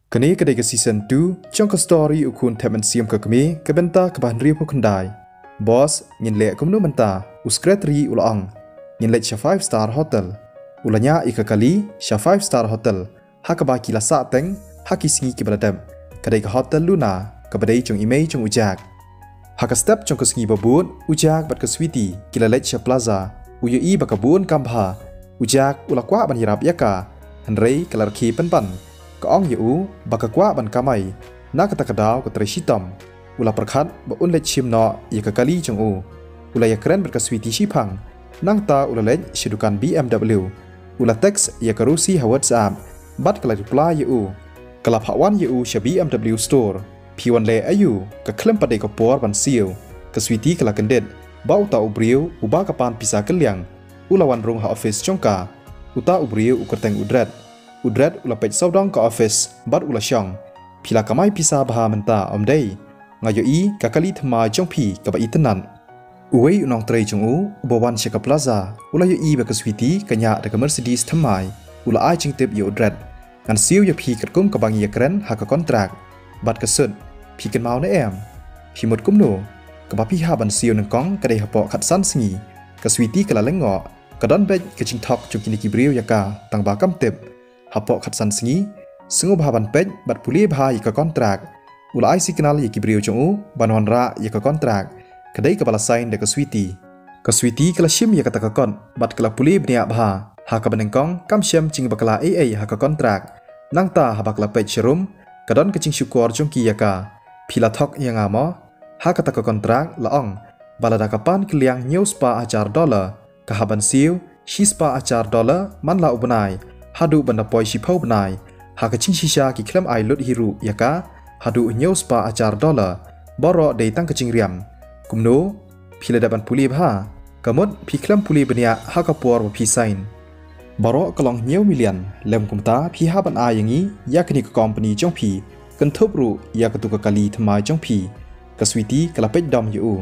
Kini kedai ke season 2, trong ke story ukun temen siam ke kami kebenta kebahan ria pukendai. Bos, ngin lek kumnu menta, uskretri ulang. Ngin lek sha 5-star hotel. Ulanya ika kali sha 5-star hotel. Hakaba kila sateng, haki singi kibaladam. Kedai ke hotel Luna, kebadai trong imei trong ujak. Haka step trong ke singi babun, ujak bat ke sweetie, kila lek sha plaza. Uyo i bakabun kampha. Ujak ulakwa ban hirap yaka. Henrei kalarki penpan. Kaong yu bakakwa ban kamai na kata kadau ke treshitam ula perkhat ba unlet chim no ya kali jong u ula ya keren berka sweetie shipang nang ta ula lej shidukan BMW ula text ya karusi ha WhatsApp bat kala reply yu kala phawan yu sha BMW store piwan le ayu ka klem pade ko por ban siu ka sweetie kala kendet ba uta ubriu uba kapan pisa kelyang ula wan rong ha office chongka uta ubriu ukerteng udrat Udrat ula pej saudang ke office bat ula syang. Pila kamai pisa baha menta omdei. Ngayoi kakali thema jong pi kaba itenan. Uwei unong trei jong u ubawan syaka plaza. Ula yoi baka sweetie kanya deka Mercedes themai. Ula ai jing tip yo udrat. Ngan siu ya pi katkum kabang ya keren haka kontrak. Bat kesud pi ken mau na em. Pi mut kumno. Kaba pi ha ban siu nengkong kadai hapok khatsan singi. Ka sweetie kala lengok. Kadon bej kecing tok jong kini kibriu yaka tang bakam tip. Hapok khatsan singi, sengu bahaban pej bat puli baha yaka kontrak. Ula ai si kenal yaki brio jongu, banwan ra yaka kontrak. Kadai kepala sain deka sweetie. Ka sweetie kala shim yaka takakon, bat kala puli bnia baha. Haka benengkong kam syam cing bakala haka kontrak. Nang ta habakala pej serum, kadon kecing syukur jongki yaka. Pila thok yang amo, haka taka kontrak laong. Balada kapan keliang nyew spa acar dolar. Kahaban siu, shi spa acar dolar man la ubenai. Hadu banda poi shipau benai. Haka cing shisha ki klem ai lut hiru yaka. Hadu nyew spa acar dolar. Boro day tang kecing riam. Kumno, pila daban puli baha. Kamut pi klem puli benia haka puar wa pi sain. Boro kalong nyew milian. Lem kumta pi haban ai yangi yakni ke company jong pi. Kentup ru yakatuka kali themai jong pi. Ka sweetie kala pej dom yu.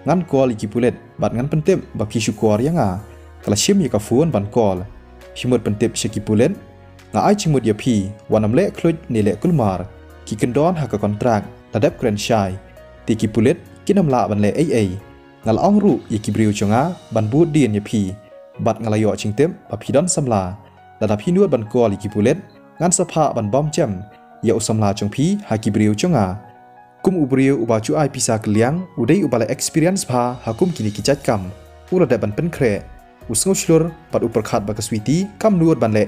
Ngan call iki pulet bat ngan pentip ba pi syukur yanga. Kala shim yaka fuan ban call. Himut pentip syaki pulen, nga ai cimut ya pi, wanam lek kluj ni lek kulmar, ki kendon haka kontrak, tadap keren syai, tiki pulet, kinam la ban lek ay, ngal ong ru ya ki briu chonga, ban bud dien ya pi, bat ngalayo cing tip, pa pi don samla, dadap hinuat ban kol ya ki pulet, ngan sapa ban bom jam, ya usamla chong pi, ha ki briu chonga. Kum ubriu uba cu ai pisa keliang, udai ubale experience pa, hakum kini kijat kam, ula daban penkre, Usngu shlur pat uperkhat ba ka sweetie kam nuot ban le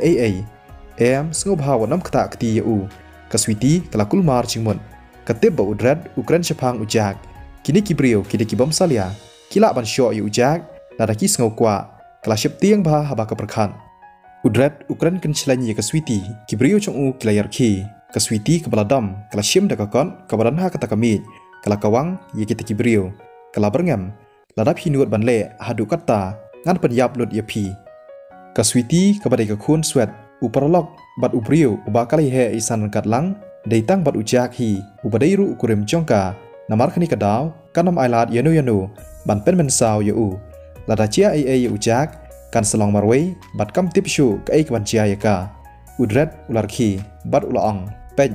em sngu bha wanam kata kti u ka sweetie kala kulmar chingmon katib ba udrat ukran shapang ujak kini kibrio kide kibom salia kila ban sho yu ujak lada ki sngu kwa kala ship tiang bha haba ka perkhat udrat ukran kan chlani ka sweetie kibrio chong u kila yarki ka sweetie ka baladam kala shim da ka kon ka badan ha kata kami kala kawang ye kite kibrio kala berngam lada pinuot ban le hadu kata ngan penyap lut ya pi. Ka sweetie kabadai ka khun sweat uparalok bat ubriu uba kali he isan katlang deitang bat ujak hi ubadai ru ukurim jongka namar khani kadaw kanam ailat yanu ban pen mensau ya u lada chia ya ujak kan selong marwei bat kam tip shu ka ban chia ya ka udret ular khi bat ulaong pej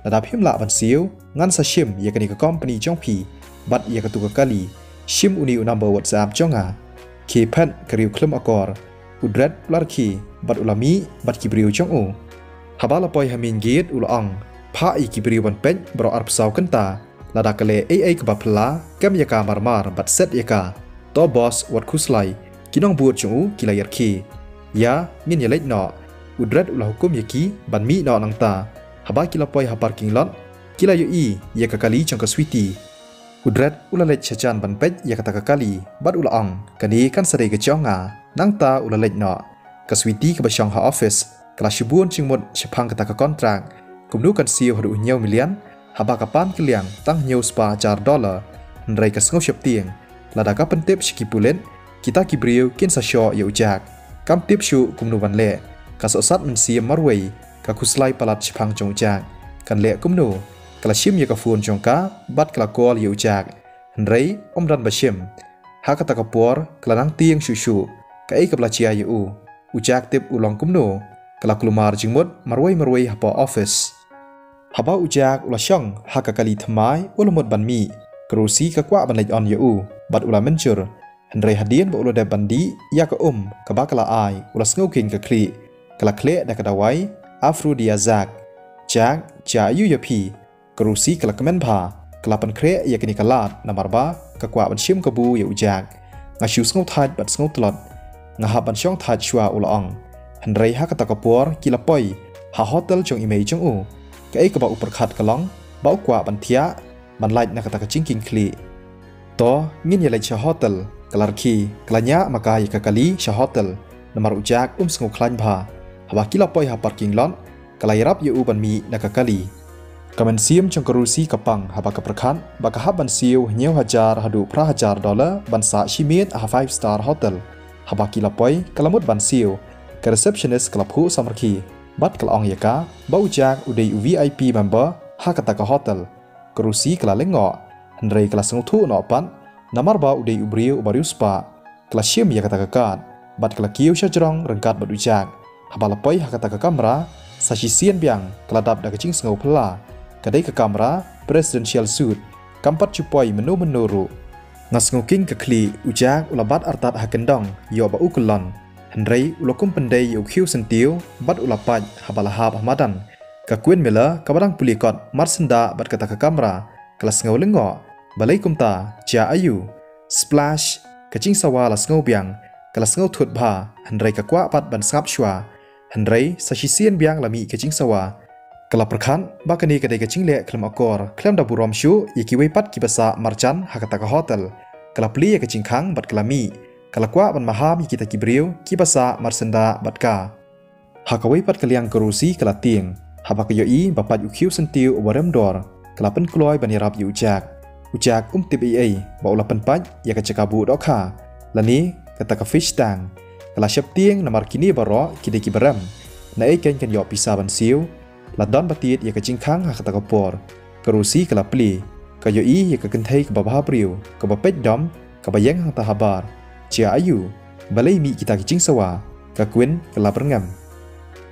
lada phim la ban siu ngan sa shim ya kani ka company jong pi bat ya ka tu ka kali shim uni number WhatsApp jonga Kepan keriu klem akor, udrat ular ki, bat ulami, bat kibriu chong u. Habala poi hamin git ulang, pa i kibriu ban pej bro arp sau kenta, lada kale kebapla, kem yaka marmar bat set yaka. To boss wat kuslai, kinong buat chong u kilayar ki. Ya, min yalek no, udrat ulah hukum yaki, ban mi no nang ta. Haba kila poi ha parking lot, kila yu i, yaka kali chong ka sweetie. Udrat ulalet chacan ban pej ya kata kali bat ulang kani kan sadai ke chonga nang ta ulalet no ka sweetie ka basyang ha office kala shibun chingmut shapang kata ka kontrak kumnu kan siu hadu nyaw milian haba kapan keliang tang nyaw spa $4 nrai ka sngo shap tiang lada ka pentip shiki pulen kita kibriu kin sa sho ya ujak kam tip shu kumnu ban le ka sosat men siam marwei ka kuslai palat shapang chong ujak kan le kumnu kala shim ya ka phone chongka bat kala call yu jak hendrei omran bashim ha kata ka por kala nang tiang shushu ka ka blachia yu ujak tip ulong kumno kala kulumar jingmut marwai hapa office haba ujak ula syong haka kali thamai ula mut ban mi kerusi ka kwa ban lej on yu bat ula mencur hendrai hadien ba ula de bandi ya ka ka bakala ai ula sngoking ka kli kala kle da ka dawai afrodiazak jak ja yu yapi kerusi kala kemen bha kala pan kre ya kini kalat namarba ka kwa ban shim ka bu ya ujak ngashu sngo that bat sngo tlot ngahab ban syong that shwa ula ong hendrai haka ta kapor kila poi ha hotel chong imei chong u ka ei ka ba upar khat kalong ba kwa ban thia ban lait na ka ta ka chingking kli to ngin ya lai cha hotel kalar khi kalanya makai ka kali cha hotel namar ujak sngo klan bha haba kila poi ha parking lot kalai rap yu ban mi na ka kali kamen siam chong kerusi kapang haba ka prakhan ba ka haban siu nyeu hajar hadu pra hajar dollar ban sa shimit a 5 star hotel haba kila poi kalamut ban siu ka receptionist kala phu samarki bat kala ong yaka ba ujak udei VIP member ha ka ta ka hotel kerusi kala lengo hendrei kala sngu thu no pan namar ba udei ubriu ubariu spa kala shim ya ka ta ka kat bat kala kiu shajrong rengkat bat ujak haba lapoi ha ka ta ka kamera sashi sian biang kala dap da ka ching sngo phla kadai ka kamera presidential suit kampat chupoi menu menuru ngasngoking ka kli ujak ulabat artat ha kendong yo ba ukulon hendrei ulokum pendai yo khiu sentiu bat ulapaj habalahab hamadan ka kuin mela kabadang pulikot marsenda bat kata ka kamera kelas ngau lengo balai kumta ja ayu splash kaching sawa las ngau biang kelas ngau thut bha hendrei ka kwa pat ban sap shwa hendrei sasisian biang lami kaching sawa kala prakhan bakani kadai kaching le klam akor klam da burom shu yikiwei pat kibasa marchan hakata ka hotel kala pli kaching khang bat kalami kala kwa ban maham kita kibriu kibasa marsenda batka hakawei pat kaliang kerusi kala tieng haba ka yoi bapat ukhiu sentiu obarem dor kala pen kloi ban yarap yu ujak tip ai ba ula pen pat ya ka cakabu dokha lani kata ka fish tang kala syap tieng namar kini baro kidai kibaram na eken kan yo pisa ban siu ladon batit ya ka jingkhang ha kata ka por kerusi kala pli ka yoi ya ka kenthei ka babha priu ka bapet dom ka bayang hang ta habar Cia ayu, balai mi kita kicing sawa, kakuin kelap rengam.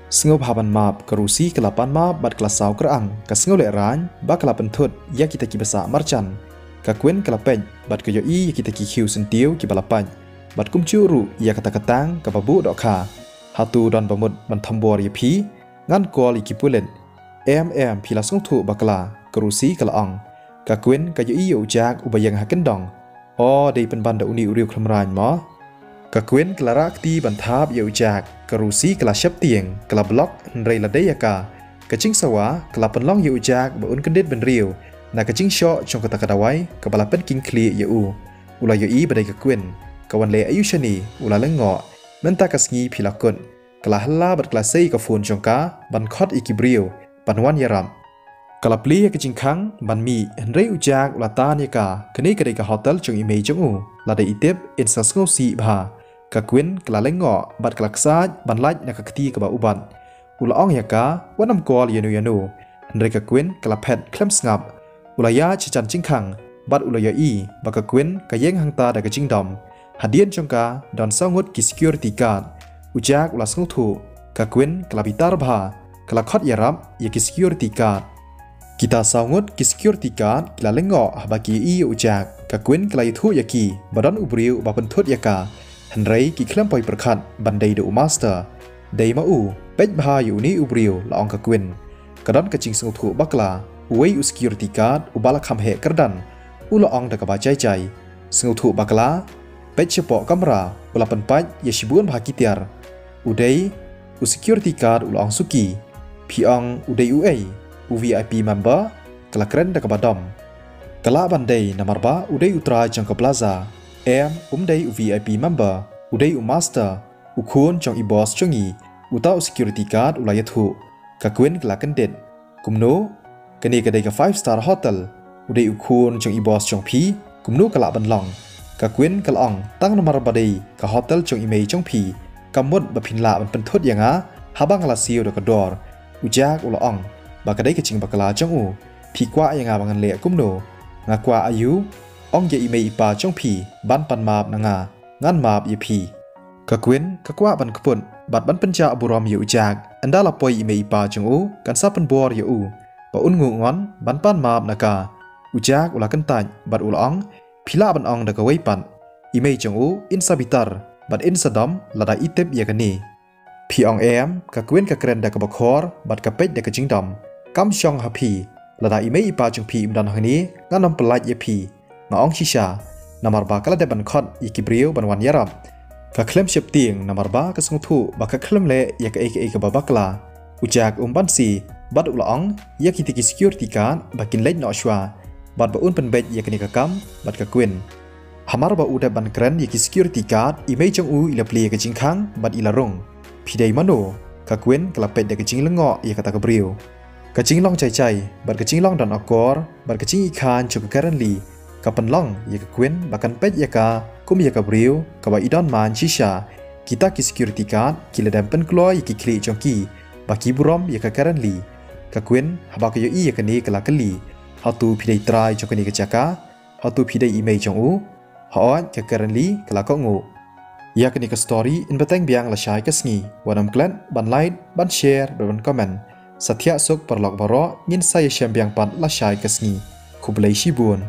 Sengau haban map kerusi kelapan map bat kelasau kerang, ka sengau leran ba kelapan thut ya kita kibasa marchan. Kakuin kelapeng bat kayoi ya kita kikiu sentiu kibalapan, bat kumcuru ya kata ketang ka babu dokha. Hatu don bamut bantambor ya pi, ngan kol ikipulen. Pila sengau thu bakla kerusi kelaang. Kakuin kayoi ya ujak ubayang hakendong. Oh, dari penbanda uni uriu kelameran mo. Kakuin kelara akti bantab ya ujak, kerusi kela syap tieng, kela blok nrei ladai yaka. Kacing sawa kela penlong ya ujak baun kendit benriu. Na kacing syok cong kata kadawai kepala pen king kli ya u. Ula yoi badai kakuin, kawan le ayu shani ula lengok. Menta kasngi pilakun. Kela hela berkelasai ka fun congka ban khot ikibriu, banwan yaram. Kala pli ya kacing khang ban mi hendrei ujak ulatan yaka kene kadai ka hotel chong imei chong u ladai itip insa sngo si bha kakuin kala lengo bat kala ksaj ban laj na kakti ka ba uban ula ong yaka wanam kol yanu hendrei kakuin kala phet klem snap ula ya chichan chingkhang bat ula ya i ba kakuin ka yeng hangta da kacing dom hadien chongka don sangut ki security guard ujak ula sngo thu kakuin kala bitar bha kala khot yarap ya ki security guard kita sangut ki security guard kila lengo bagi i ujak kakuin kila itu yaki badan ubriu ba pentut yaka hendrei ki klem poi perkhat bandai do master dei mau pej bha yu ni ubriu la ong kakuin kadon kacing sung thu bakla uwei u security guard ubala kham he kerdan ula ong da ka ba chai chai sung thu bakla pej chepo kamera ula penpaj ya shibun bha kitiar udei u security guard ula ong suki piong udei uai VIP member kala keren da kabadom kala bandai namar ba udai utra jang ka plaza umdai VIP member udai master ukun jong i boss chongi uta security guard ulayathu kakuin kala kendet kumno kani kadai ka 5 star hotel udai ukun jong i boss jong pi kumno kala banlong kakuin kalong tang namar badai ka hotel jong i mei jong pi kamut ba phinla ban penthut yanga habang la siu da ka dor ujak ulaong bakadai kecing bakala jong u pi kwa yang abangan le kumno ngakwa ayu ong ye ime ipa jong pi ban pan map nanga ngan map ye pi kakwin kakwa ban kpun bat ban penja aburam ye ujak andala poi ime ipa jong u kan sa pen bor ye u ba ngungon ban pan map naka ujak ula kentaj bat ulong phila ban ong daka weipan imei jongu in sabitar bat in sadam lada itep yakani phi ong em ka kwen ka kren daka bakhor bat ka pej daka jingdam kam shong ha phi lada imei ipa jong phi imdan hani nganam pelaj ye phi nga ong shisha namar ba kala de ban khot ikibriu ban wan yarab ka klem shep tieng namar ba ka sung thu ba ka klem le ya ka eke ba bakla ujak ban si bat ulong ya kitiki security card bakin lej no shwa bat ba un pen bej ya kani ka kam bat ka kwen hamar ba uda ban kren ya ki security card imei jong u ila pli ka jingkhang bat ila rong phidei mano ka kwen kala pej de ka jing lengo ya kata ka briu ka jing long chai chai bat ka jing long dan akor bat ka jing ikhan chu ka currently ka pan long ya ka kwen bakan pej ya ka kum ya ka briu ka ba idon man shisha kita ki security card kila dan pen kloy ki kli jongki baki burom ya ka currently ka kwen haba ka yo i ya ka ni kala kali how to phidei try jong ka ni ka chaka how to phidei email jong u ha ka currently kala ko ngu ya ka ni ka story in batang biang la shai ka sngi wanam klan ban like ban share ban comment Satya sok perlok baro ngin saya syambiang pan la shai ka sngi kublai shibun